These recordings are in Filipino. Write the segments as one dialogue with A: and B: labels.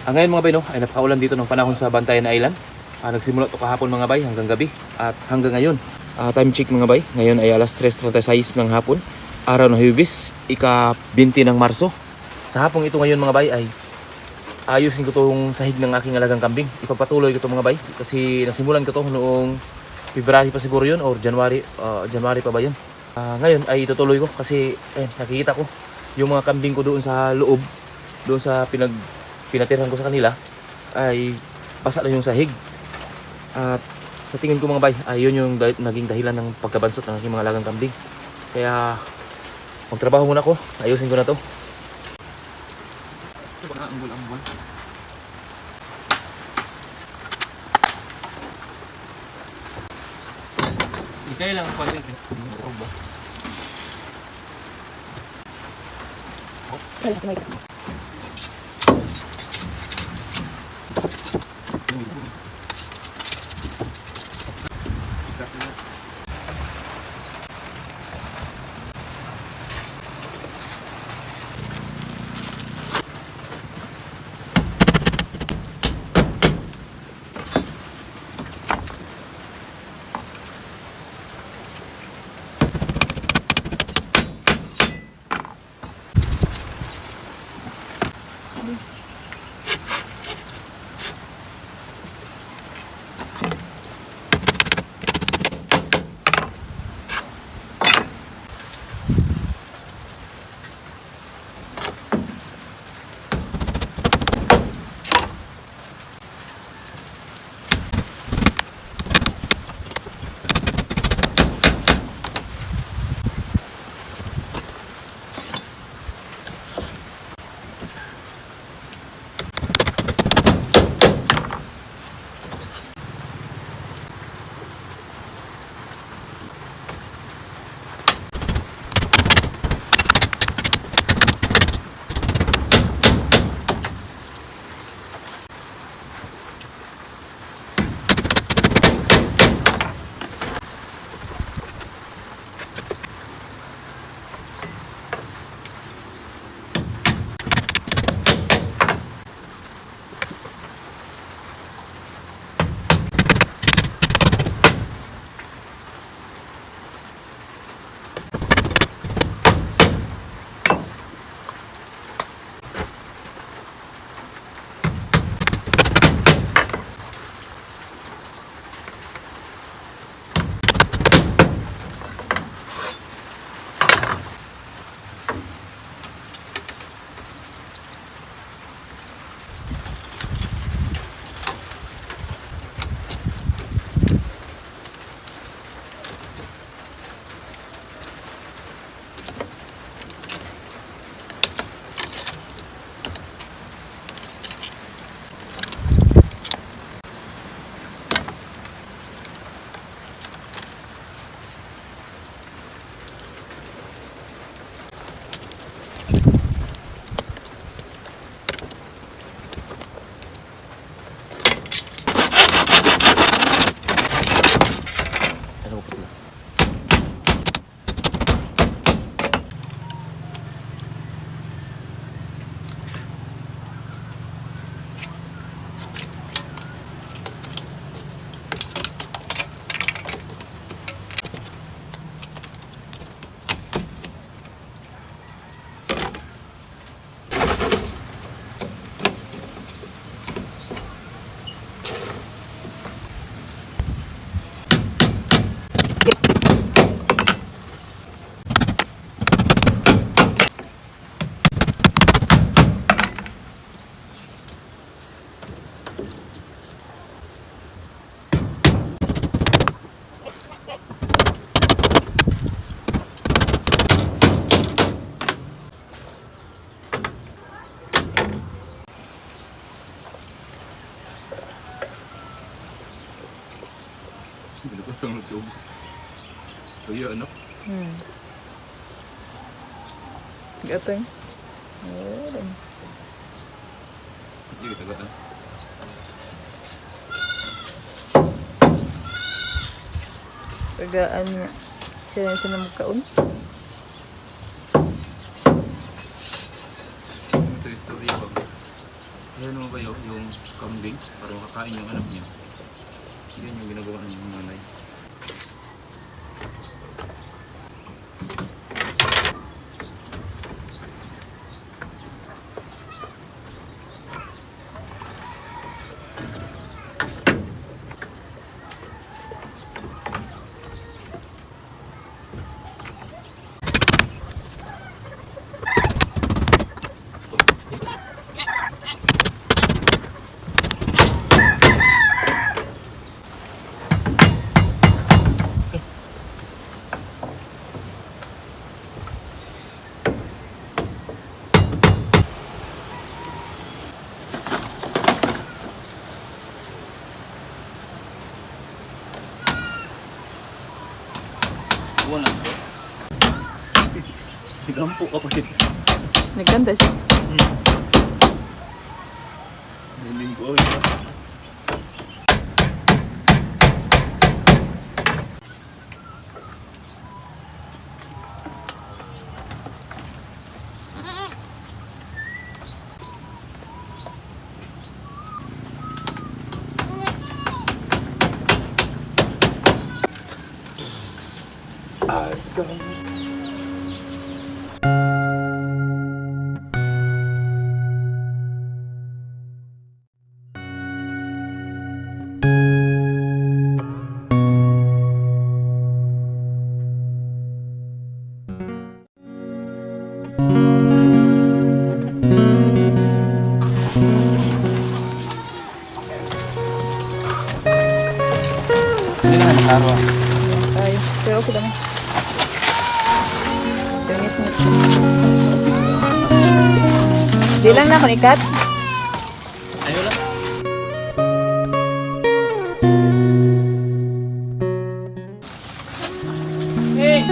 A: Ngayon mga bay, no, ay napakaulan dito ng panahon sa Bantayan Island. Nagsimula to kahapon mga bay hanggang gabi at hanggang ngayon. Time check mga bay, ngayon ay alas 3:36 ng hapon. Araw ng Huwebes, ika-20 ng Marso. Sa hapong ito ngayon mga bay ay ayusin ko tong sahig ng aking alagang kambing. Ipagpatuloy ko to mga bay kasi nasimulan ko to noong February pa siguro yun or January pa ba yun. Ngayon ay itutuloy ko kasi nakikita ko yung mga kambing ko doon sa loob, doon sa pinatirhan ko sa kanila ay basa na yung sahig. At sa tingin ko mga bay, yun yung naging dahilan ng pagkabansot ng aking mga alagang kambing. Kaya magtrabaho muna ako, ayusin ko na to. Ambol. Kaya lang ang content eh. Ang nagsubos. Tuyo ano?
B: Gateng.
A: Hindi kita gano'n.
B: Tagaan niya. Siya na magkaon.
A: Ito istorya ba? Ayan mga bayo, yung kambing para makakain yung anak niya. Yan yung ginagawa ng nanay. Wala. Gampo ka pa rin.
B: Nagkanta siya.
A: Hindi ko ito. Hindi na klaro ah.
B: Ay, pero okay lang. Singit-ngit. Silang na ako ni Kat.
A: Ayaw lang. Hey!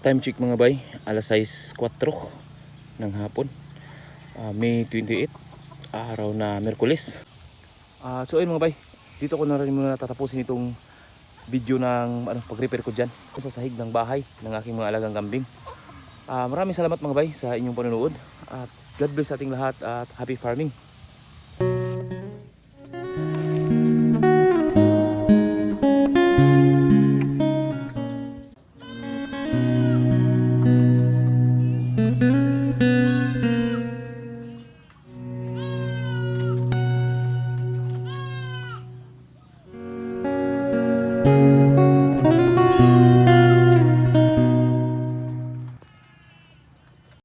A: Time check mga bay, alas 6:04 ng hapon, May 28, araw na Merkulis. So ayun mga bay, dito ko na rin muna tatapusin itong video ng pag-repair ko dyan sa sahig ng bahay ng aking mga alagang kambing. Maraming salamat mga bay sa inyong panonood at God bless sa ating lahat at happy farming.